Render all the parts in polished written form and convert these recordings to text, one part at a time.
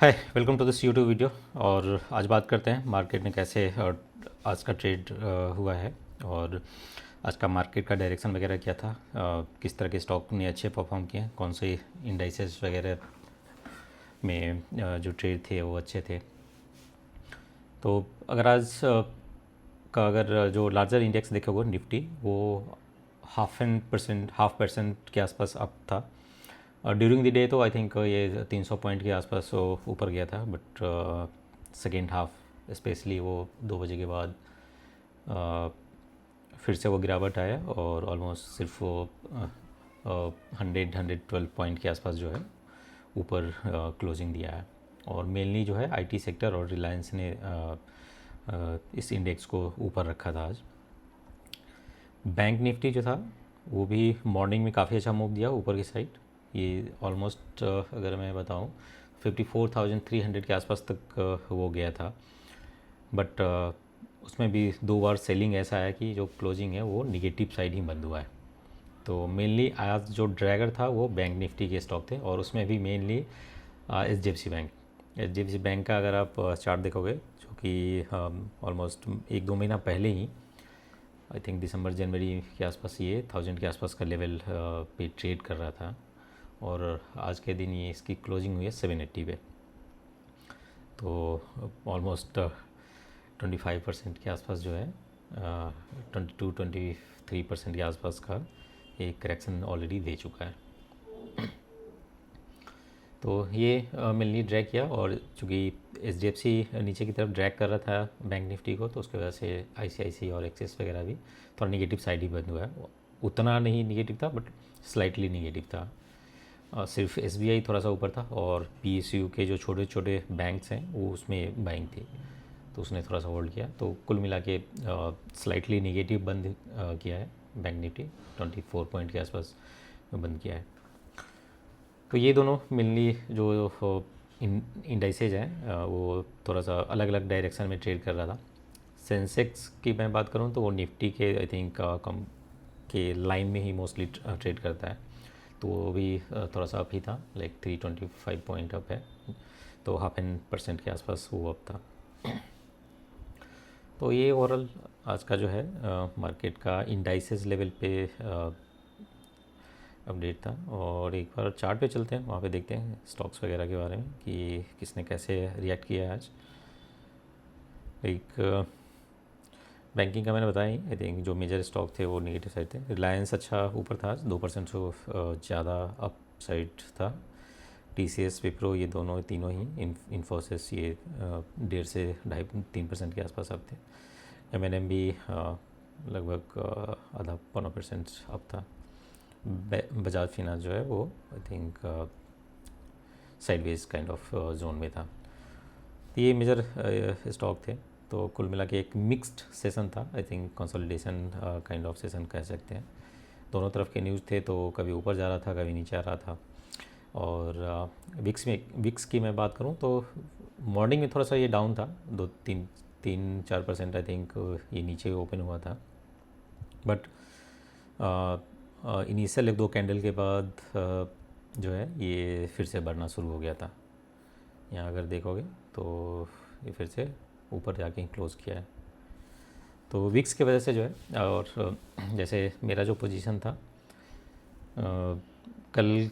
Hi, welcome to this YouTube video. और आज बात करते हैं मार्केट में कैसे और आज का ट्रेड हुआ है और आज का मार्केट का डायरेक्शन वगैरह क्या था, किस तरह के स्टॉक ने अच्छे परफॉर्म किए, कौन से इंडाइसेस वगैरह में जो ट्रेड थे वो अच्छे थे। तो अगर आज का अगर जो लार्जर इंडेक्स देखोगे निफ्टी, वो हाफ परसेंट के आसपास अप था। ड्यूरिंग द डे तो आई थिंक ये 300 पॉइंट के आसपास वो ऊपर गया था, बट सेकेंड हाफ स्पेशली वो 2 बजे के बाद अ, फिर से वो गिरावट आया और ऑलमोस्ट सिर्फ वो 112 पॉइंट के आसपास जो है ऊपर क्लोजिंग दिया है। और मेनली जो है आईटी सेक्टर और रिलायंस ने इस इंडेक्स को ऊपर रखा था आज। बैंक निफ्टी जो था वो भी मॉर्निंग में काफ़ी अच्छा मूव दिया ऊपर की साइड। ये ऑलमोस्ट अगर मैं बताऊं 54,300 के आसपास तक वो गया था, बट उसमें भी 2 बार सेलिंग ऐसा है कि जो क्लोजिंग है वो निगेटिव साइड ही बंद हुआ है। तो मेनली आज जो ड्रैगर था वो बैंक निफ्टी के स्टॉक थे और उसमें भी mainly H D F C bank का अगर आप चार्ट देखोगे, जो कि ऑलमोस्ट 1-2 महीना पहले ही आई थिंक दिसंबर जनवरी के आसपास ये 1000 के आसपास का लेवल पे ट्रेड कर रहा था और आज के दिन ये इसकी क्लोजिंग हुई है 780 पे। तो ऑलमोस्ट 25% के आसपास जो है 22-23% के आसपास का एक करेक्शन ऑलरेडी दे चुका है। तो ये मेनली ड्रैग किया और चूँकि एच नीचे की तरफ ड्रैग कर रहा था बैंक निफ्टी को, तो उसकी वजह से आईसीआईसी और एक्सिस वगैरह भी थोड़ा निगेटिव साइड ही बंद हुआ है। उतना नहीं निगेटिव था बट स्लाइटली निगेटिव था। सिर्फ एसबीआई थोड़ा सा ऊपर था और पीएसयू के जो छोटे छोटे बैंक्स हैं वो उसमें बाइंग थी, तो उसने थोड़ा सा होल्ड किया। तो कुल मिला के स्लाइटली निगेटिव बंद किया है बैंक निफ्टी, 24 पॉइंट के आसपास बंद किया है। तो ये दोनों मेनली जो इंडाइसेज हैं वो थोड़ा सा अलग अलग डायरेक्शन में ट्रेड कर रहा था। सेंसेक्स की मैं बात करूं तो वो निफ्टी के आई थिंक कम के लाइन में ही मोस्टली ट्रेड करता है, तो वो भी थोड़ा सा अप ही था, लाइक 325 पॉइंट अप है, तो 0.5% के आसपास वो अप था। तो ये ओवरऑल आज का जो है मार्केट का इंडाइसेस लेवल पे अपडेट था। और एक बार चार्ट पे चलते हैं, वहाँ पे देखते हैं स्टॉक्स वगैरह के बारे में कि किसने कैसे रिएक्ट किया है आज। एक बैंकिंग का मैंने बताया ही, आई थिंक जो मेजर स्टॉक थे वो नेगेटिव साइड थे। रिलायंस अच्छा ऊपर था, 2% से ज़्यादा अप साइड था। टीसीएस विप्रो ये दोनों तीनों ही, इन्फोसिस ये 1.5 से 2.5-3% के आसपास अप थे। एम भी लगभग आधा 1.5% अप था। बजाज फिनांस जो है वो I think sideways kind of zone में था। तो ये मेजर स्टॉक थे। तो कुल मिला के एक मिक्स्ड सेशन था, I think consolidation kind of session कह सकते हैं। दोनों तरफ के न्यूज़ थे, तो कभी ऊपर जा रहा था कभी नीचे आ रहा था। और विक्स की मैं बात करूं तो मॉर्निंग में थोड़ा सा ये डाउन था, 2-3-4% आई थिंक ये नीचे ओपन हुआ था, बट इनिशियल 1-2 कैंडल के बाद जो है ये फिर से बढ़ना शुरू हो गया था। यहाँ अगर देखोगे तो ये फिर से ऊपर जाके क्लोज किया है। तो विक्स की वजह से जो है, और जैसे मेरा जो पोजीशन था कल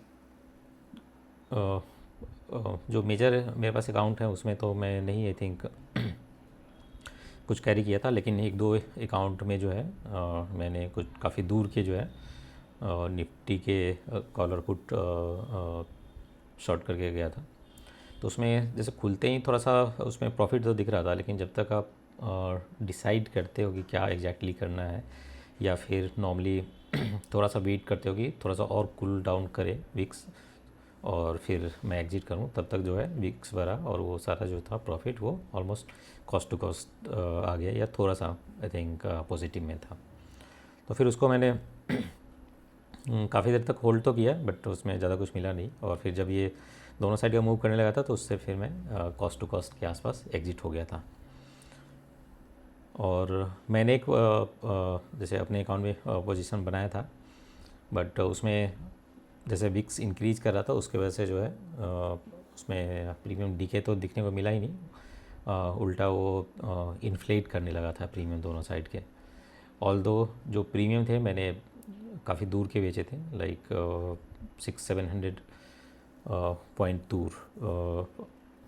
जो मेजर मेरे पास अकाउंट है उसमें तो मैं नहीं आई थिंक कुछ कैरी किया था, लेकिन 1-2 अकाउंट में जो है मैंने कुछ काफ़ी दूर के जो है निफ्टी के कॉलर पुट शॉर्ट करके गया था। तो उसमें जैसे खुलते ही थोड़ा सा उसमें प्रॉफिट तो दिख रहा था, लेकिन जब तक आप डिसाइड करते हो कि क्या एग्जैक्टली करना है, या फिर नॉर्मली थोड़ा सा वेट करते हो कि थोड़ा सा और कूल डाउन करे विक्स और फिर मैं एग्जिट करूं, तब तक जो है विक्स भरा और वो सारा जो था प्रॉफिट वो ऑलमोस्ट कॉस्ट टू कॉस्ट आ गया, या थोड़ा सा आई थिंक पॉजिटिव में था। तो फिर उसको मैंने काफ़ी देर तक होल्ड तो किया, बट उसमें ज़्यादा कुछ मिला नहीं। और फिर जब ये दोनों साइड का मूव करने लगा था तो उससे फिर मैं कॉस्ट टू कॉस्ट के आसपास एग्जिट हो गया था। और मैंने एक जैसे अपने अकाउंट में पोजीशन बनाया था, बट उसमें जैसे विक्स इंक्रीज कर रहा था उसके वजह से जो है उसमें प्रीमियम डीके तो दिखने को मिला ही नहीं, उल्टा वो इन्फ्लेट करने लगा था प्रीमियम दोनों साइड के। ऑल्दो जो प्रीमियम थे मैंने काफ़ी दूर के बेचे थे, लाइक 600-700 पॉइंट दूर।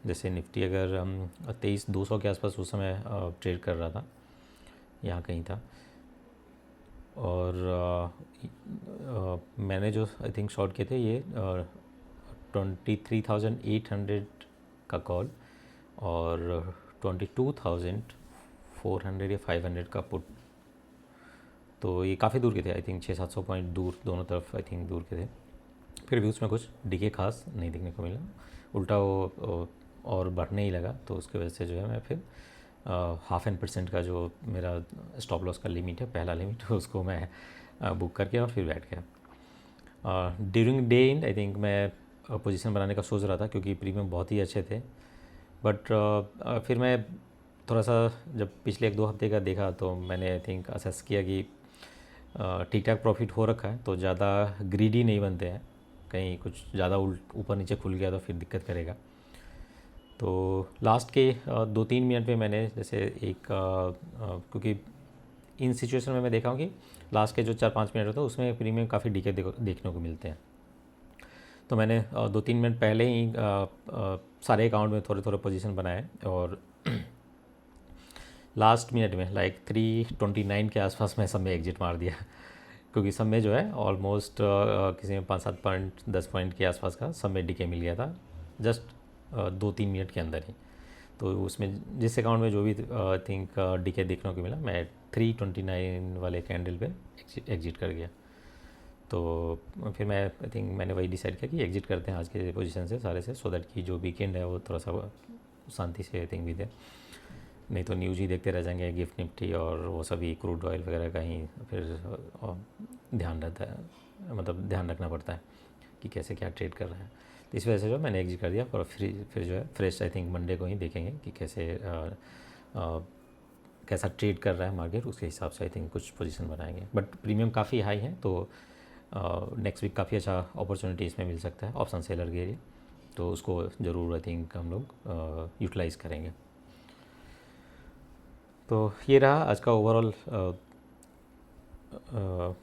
जैसे निफ्टी अगर हम 23,200 के आसपास उस समय ट्रेड कर रहा था, यहाँ कहीं था, और मैंने जो आई थिंक शॉर्ट किए थे ये 23,800 का कॉल और 22,400 या 500 का पुट। तो ये काफ़ी दूर के थे, आई थिंक 600-700 पॉइंट दूर दोनों तरफ आई थिंक दूर के थे। फिर भी उसमें कुछ डीके खास नहीं देखने को मिला, उल्टा वो और बढ़ने ही लगा। तो उसकी वजह से जो है मैं फिर 0.5% का जो मेरा स्टॉप लॉस का लिमिट है, पहला लिमिट, उसको मैं बुक करके और फिर बैठ गया। During day in I think मैं पोजीशन बनाने का सोच रहा था क्योंकि प्रीमियम बहुत ही अच्छे थे, बट फिर मैं थोड़ा सा जब पिछले 1-2 हफ्ते का देखा तो मैंने आई थिंक असेस किया कि ठीक ठाक प्रॉफिट हो रखा है, तो ज़्यादा ग्रीडी नहीं बनते हैं, कहीं कुछ ज़्यादा ऊपर नीचे खुल गया तो फिर दिक्कत करेगा। तो लास्ट के 2-3 मिनट में मैंने जैसे एक क्योंकि इन सिचुएशन में मैं देखा हूँ कि लास्ट के जो 4-5 मिनट होता है उसमें प्रीमियम काफ़ी डीके देखने को मिलते हैं। तो मैंने 2-3 मिनट पहले ही सारे अकाउंट में थोड़े थोड़े पोजीशन बनाए और लास्ट मिनट में लाइक 3:29 के आसपास मैं सब में एग्जिट मार दिया क्योंकि सब में जो है ऑलमोस्ट किसी में 5-7 पॉइंट 10 पॉइंट के आसपास का सब में डीके मिल गया था जस्ट 2-3 मिनट के अंदर ही। तो उसमें जिस अकाउंट में जो भी आई थिंक डीके देखने को मिला, मैं 3:29 वाले कैंडल पे एग्जिट कर गया। तो फिर मैं आई थिंक मैंने वही डिसाइड किया कि एग्जिट करते हैं आज के पोजीशन से सारे से, सो दैट कि जो वीकेंड है वो थोड़ा सा शांति से आई थिंक भी दे, नहीं तो न्यूज़ ही देखते रह जाएंगे, गिफ्ट निफ्टी और वो सभी क्रूड ऑयल वगैरह का ही फिर ध्यान रहता है, मतलब ध्यान रखना पड़ता है कि कैसे क्या ट्रेड कर रहा है। तो इस वजह से जो मैंने एग्जिट कर दिया और फिर जो है फ्रेश आई थिंक मंडे को ही देखेंगे कि कैसा ट्रेड कर रहा है मार्केट, उसके हिसाब से आई थिंक कुछ पोजीशन बनाएंगे। बट प्रीमियम काफ़ी हाई है तो नेक्स्ट वीक काफ़ी अच्छा अपॉर्चुनिटी इसमें मिल सकता है ऑप्शन सेलर के लिए, तो उसको ज़रूर आई थिंक हम लोग यूटिलाइज़ करेंगे। तो ये रहा आज का ओवरऑल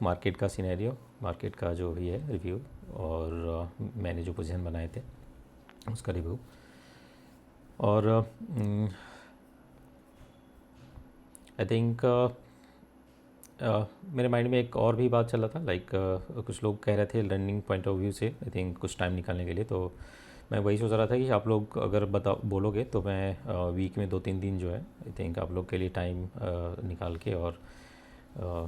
मार्केट का सिनेरियो, मार्केट का जो भी है रिव्यू, और मैंने जो पोजीशन बनाए थे उसका रिव्यू। और आई थिंक मेरे माइंड में एक और भी बात चल रहा था, लाइक कुछ लोग कह रहे थे लर्निंग पॉइंट ऑफ व्यू से आई थिंक कुछ टाइम निकालने के लिए, तो मैं वही सोच रहा था कि आप लोग अगर बोलोगे तो मैं वीक में 2-3 दिन जो है आई थिंक आप लोग के लिए टाइम निकाल के और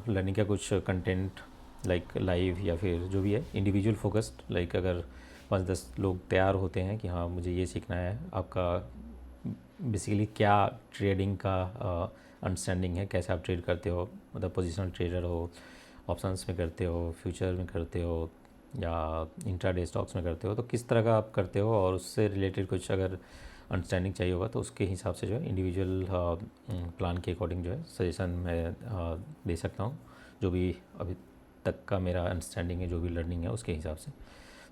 लर्निंग का कुछ कंटेंट लाइक लाइव या फिर जो भी है इंडिविजुअल फोकस्ड, लाइक अगर 5-10 लोग तैयार होते हैं कि हाँ मुझे ये सीखना है, आपका बेसिकली क्या ट्रेडिंग का अंडरस्टैंडिंग है, कैसे आप ट्रेड करते हो, मतलब पोजिशनल ट्रेडर हो, ऑप्शंस में करते हो, फ्यूचर में करते हो या इंट्राडे स्टॉक्स में करते हो, तो किस तरह का आप करते हो, और उससे रिलेटेड कुछ अगर अंडरस्टैंडिंग चाहिए होगा तो उसके हिसाब से जो है इंडिविजुअल प्लान के अकॉर्डिंग जो है सजेशन मैं दे सकता हूँ, जो भी अभी तक का मेरा अंडरस्टैंडिंग है, जो भी लर्निंग है उसके हिसाब से।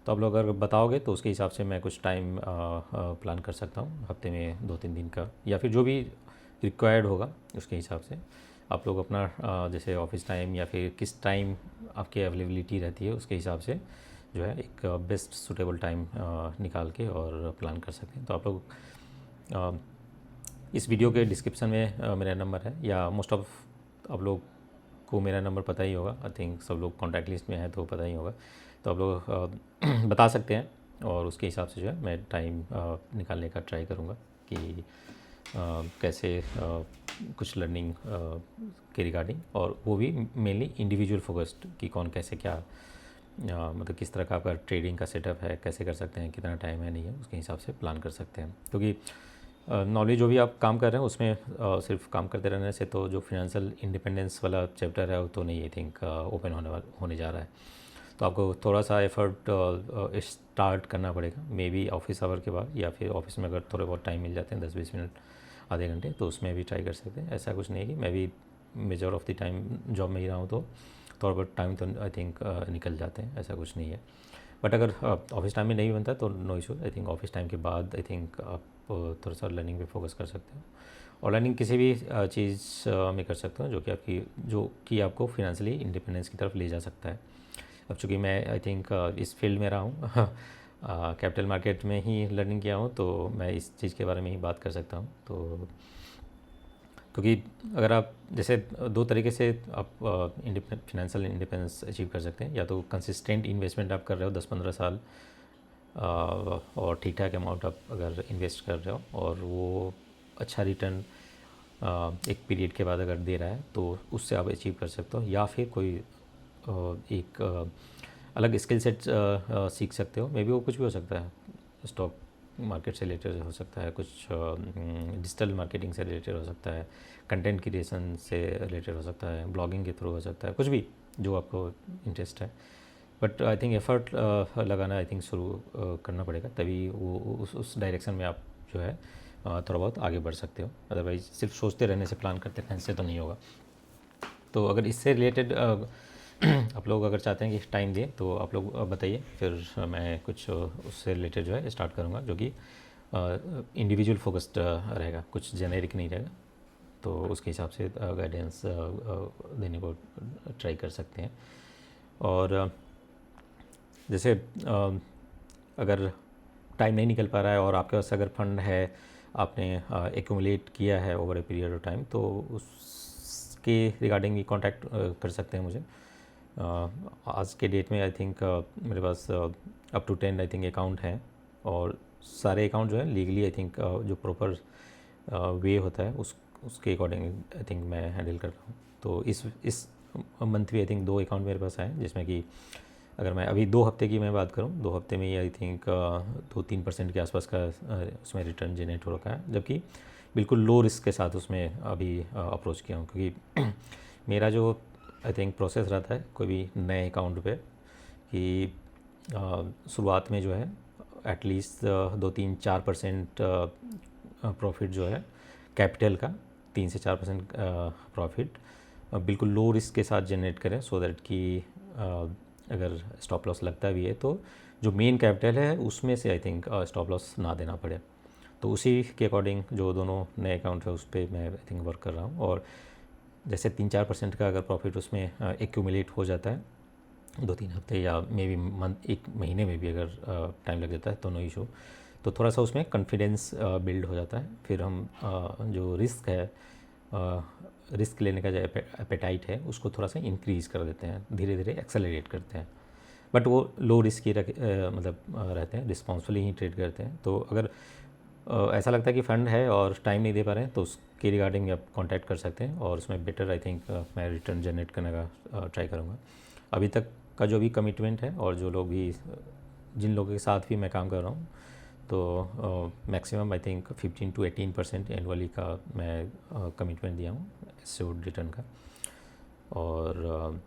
तो आप लोग अगर बताओगे तो उसके हिसाब से मैं कुछ टाइम प्लान कर सकता हूँ, हफ्ते में 2-3 दिन का, या फिर जो भी रिक्वायर्ड होगा उसके हिसाब से आप लोग अपना जैसे ऑफिस टाइम या फिर किस टाइम आपकी अवेलेबिलिटी रहती है उसके हिसाब से जो है एक बेस्ट सूटेबल टाइम निकाल के और प्लान कर सकते हैं। तो आप लोग इस वीडियो के डिस्क्रिप्शन में मेरा नंबर है, या मोस्ट ऑफ आप लोग को मेरा नंबर पता ही होगा, आई थिंक सब लोग कॉन्टैक्ट लिस्ट में है तो पता ही होगा, तो आप लोग बता सकते हैं और उसके हिसाब से जो है मैं टाइम निकालने का ट्राई करूँगा कि कैसे कुछ लर्निंग के रिगार्डिंग, और वो भी मेनली इंडिविजुअल फोकस्ड कि कौन कैसे क्या मतलब किस तरह का आपका ट्रेडिंग का सेटअप है, कैसे कर सकते हैं, कितना टाइम है नहीं है, उसके हिसाब से प्लान कर सकते हैं। क्योंकि नॉलेज जो भी आप काम कर रहे हैं उसमें सिर्फ काम करते रहने से तो जो फिनेंशियल इंडिपेंडेंस वाला चैप्टर है वो तो नहीं आई थिंक ओपन होने जा रहा है। तो आपको थोड़ा सा एफर्ट स्टार्ट करना पड़ेगा, मे बी ऑफिस आवर के बाद, या फिर ऑफिस में अगर थोड़े बहुत टाइम मिल जाते हैं 10-20 मिनट आधे घंटे तो उसमें भी ट्राई कर सकते हैं। ऐसा कुछ नहीं है कि मैं भी measure of the time job में ही रहा हूँ तो थोड़ा बहुत टाइम तो आई थिंक निकल जाते हैं, ऐसा कुछ नहीं है। बट अगर ऑफिस टाइम में नहीं बनता तो no issue. I think office time के बाद आई थिंक आप थोड़ा सा लर्निंग पे फोकस कर सकते हो, और लर्निंग किसी भी चीज़ में कर सकते हो जो कि आपको फिनेंशियली इंडिपेंडेंस की तरफ ले जा सकता है। अब चूँकि मैं आई थिंक इस फील्ड में रहा हूँ कैपिटल मार्केट में ही लर्निंग किया हूँ, तो मैं इस चीज़ के बारे में ही बात कर सकता हूँ। तो क्योंकि अगर आप जैसे दो तरीके से आप फिनेंशियल इंडिपेंडेंस अचीव कर सकते हैं, या तो कंसिस्टेंट इन्वेस्टमेंट आप कर रहे हो 10-15 साल और ठीक ठाक अमाउंट आप अगर इन्वेस्ट कर रहे हो और वो अच्छा रिटर्न एक पीरियड के बाद अगर दे रहा है तो उससे आप अचीव कर सकते हो, या फिर कोई एक अलग स्किल सेट सीख सकते हो। मे बी वो कुछ भी हो सकता है, स्टॉक मार्केट से रिलेटेड हो सकता है, कुछ डिजिटल मार्केटिंग से रिलेटेड हो सकता है, कंटेंट क्रिएशन से रिलेटेड हो सकता है, ब्लॉगिंग के थ्रू हो सकता है, कुछ भी जो आपको इंटरेस्ट है। बट आई थिंक एफर्ट लगाना आई थिंक शुरू करना पड़ेगा, तभी वो उस डायरेक्शन में आप जो है थोड़ा बहुत आगे बढ़ सकते हो। अदरवाइज सिर्फ सोचते रहने से, प्लान करते रहने से तो नहीं होगा। तो अगर इससे रिलेटेड आप लोग अगर चाहते हैं कि टाइम दें तो आप लोग बताइए, फिर मैं कुछ उससे रिलेटेड जो है स्टार्ट करूँगा, जो कि इंडिविजुअल फोकस्ड रहेगा, कुछ जेनेरिक नहीं रहेगा। तो उसके हिसाब से गाइडेंस देने को ट्राई कर सकते हैं। और जैसे अगर टाइम नहीं निकल पा रहा है और आपके पास अगर फंड है, आपने एक्यूमुलेट किया है over a period of time, तो उसके रिगार्डिंग भी कांटेक्ट कर सकते हैं मुझे। आज के डेट में आई थिंक मेरे पास up to 10 I think account हैं, और सारे अकाउंट जो है लीगली आई थिंक जो प्रॉपर वे होता है उसके अकॉर्डिंग आई थिंक मैं हैंडल कर रहा हूँ। तो इस मंथ भी आई थिंक 2 अकाउंट मेरे पास आए, जिसमें कि अगर मैं अभी 2 हफ्ते की मैं बात करूँ, 2 हफ्ते में ही आई थिंक 2-3% के आसपास का उसमें रिटर्न जनरेट हो रखा है, जबकि बिल्कुल लो रिस्क के साथ उसमें अभी अप्रोच किया हूँ। क्योंकि मेरा जो आई थिंक प्रोसेस रहता है कोई भी नए अकाउंट पे, कि शुरुआत में जो है एटलीस्ट 2-3-4% प्रॉफिट जो है कैपिटल का, 3 से 4% प्रॉफिट बिल्कुल लो रिस्क के साथ जनरेट करें, सो दैट कि अगर स्टॉप लॉस लगता भी है तो जो मेन कैपिटल है उसमें से आई थिंक स्टॉप लॉस ना देना पड़े। तो उसी के अकॉर्डिंग जो दोनों नए अकाउंट है उस पर मैं आई थिंक वर्क कर रहा हूँ। और जैसे 3-4% का अगर प्रॉफिट उसमें एक्यूमुलेट हो जाता है 2-3 हफ्ते या मे बी मंथ, 1 महीने में भी अगर टाइम लग जाता है तो नो इशू। तो थोड़ा सा उसमें कॉन्फिडेंस बिल्ड हो जाता है। फिर हम जो रिस्क है, रिस्क लेने का जो एपेटाइट है उसको थोड़ा सा इंक्रीज़ कर देते हैं, धीरे धीरे एक्सेलरेट करते हैं। बट वो लो रिस्क ही मतलब रहते हैं, रिस्पॉन्सिबली ही ट्रेड करते हैं। तो अगर ऐसा लगता है कि फ़ंड है और टाइम नहीं दे पा रहे हैं तो उसके रिगार्डिंग आप कांटेक्ट कर सकते हैं, और उसमें बेटर आई थिंक मैं रिटर्न जनरेट करने का ट्राई करूँगा। अभी तक का जो भी कमिटमेंट है और जो लोग भी जिन लोगों के साथ भी मैं काम कर रहा हूँ, तो मैक्सिमम आई थिंक 15-18% एनुअली का मैं कमिटमेंट दिया हूँ एश्योर्ड रिटर्न का। और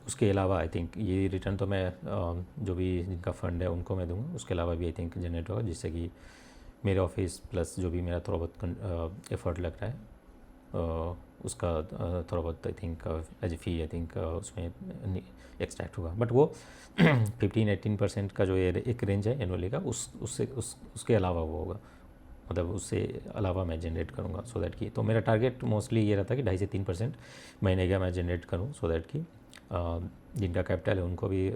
उसके अलावा आई थिंक ये रिटर्न तो मैं जो भी जिनका फ़ंड है उनको मैं दूंगा, उसके अलावा भी आई थिंक जनरेट होगा, जिससे कि मेरे ऑफिस प्लस जो भी मेरा थोड़ा बहुत एफर्ट लग रहा है उसका थोड़ा बहुत I think as a fee I think उसमें एक्सट्रैक्ट होगा। बट वो 15-18% का जो एक रेंज है एनुअली का, उसके अलावा वो होगा, मतलब उससे अलावा मैं जनरेट करूँगा, सो दैट कि तो मेरा टारगेट मोस्टली ये रहता है कि 2.5 से 3% महीने का मैं जनरेट करूँ, सो दैट कि जिनका कैपिटल है उनको भी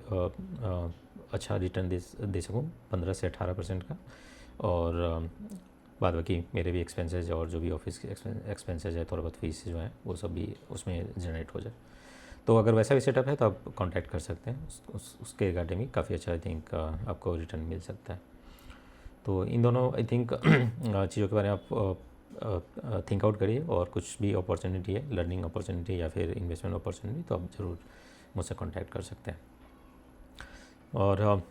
अच्छा रिटर्न दे सकूँ 15 से 18% का, और बाद बाकी मेरे भी एक्सपेंसेस और जो भी ऑफिस के एक्सपेंसेस है, थोड़ा बहुत फीस जो है वो सब भी उसमें जनरेट हो जाए। तो अगर वैसा भी सेटअप है तो आप कांटेक्ट कर सकते हैं, उसके रिगार्डिंग भी काफ़ी अच्छा आई थिंक आपको रिटर्न मिल सकता है। तो इन दोनों आई थिंक चीज़ों के बारे में आप थिंक आउट करिए, और कुछ भी अपॉर्चुनिटी है, लर्निंग अपॉर्चुनिटी या फिर इन्वेस्टमेंट अपॉर्चुनिटी, तो आप ज़रूर मुझसे कांटेक्ट कर सकते हैं। और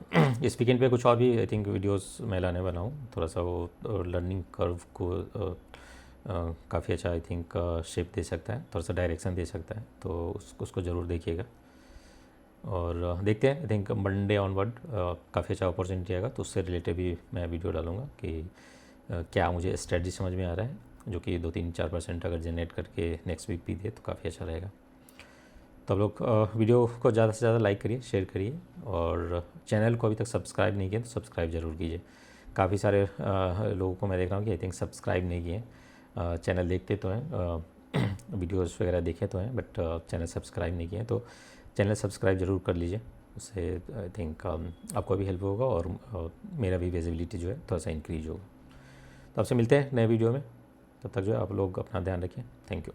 इस वीकेंड पे कुछ और भी आई थिंक वीडियोस मैं लाने वाला हूँ, थोड़ा सा वो लर्निंग कर्व को काफ़ी अच्छा आई थिंक शेप दे सकता है, थोड़ा सा डायरेक्शन दे सकता है, तो उसको ज़रूर देखिएगा। और देखते हैं, आई थिंक मंडे ऑनवर्ड काफ़ी अच्छा अपॉर्चुनिटी आएगा, तो उससे रिलेटेड भी मैं वीडियो डालूँगा कि क्या मुझे स्ट्रेटजी समझ में आ रहा है, जो कि 2-3-4% अगर जनरेट करके नेक्स्ट वीक भी दे तो काफ़ी अच्छा रहेगा। तो आप लोग वीडियो को ज़्यादा से ज़्यादा लाइक करिए, शेयर करिए, और चैनल को अभी तक सब्सक्राइब नहीं किया तो सब्सक्राइब ज़रूर कीजिए। काफ़ी सारे लोगों को मैं देख रहा हूँ कि आई थिंक सब्सक्राइब नहीं किए, चैनल देखते तो हैं, वीडियोस वगैरह देखे तो हैं, बट चैनल सब्सक्राइब नहीं किए, तो चैनल सब्सक्राइब ज़रूर कर लीजिए। उससे आई थिंक आपको भी हेल्प होगा और मेरा भी विजिबिलिटी जो है थोड़ा सा इंक्रीज होगा। तो आपसे मिलते हैं नए वीडियो में, तब तक जो है आप लोग अपना ध्यान रखें। Thank you.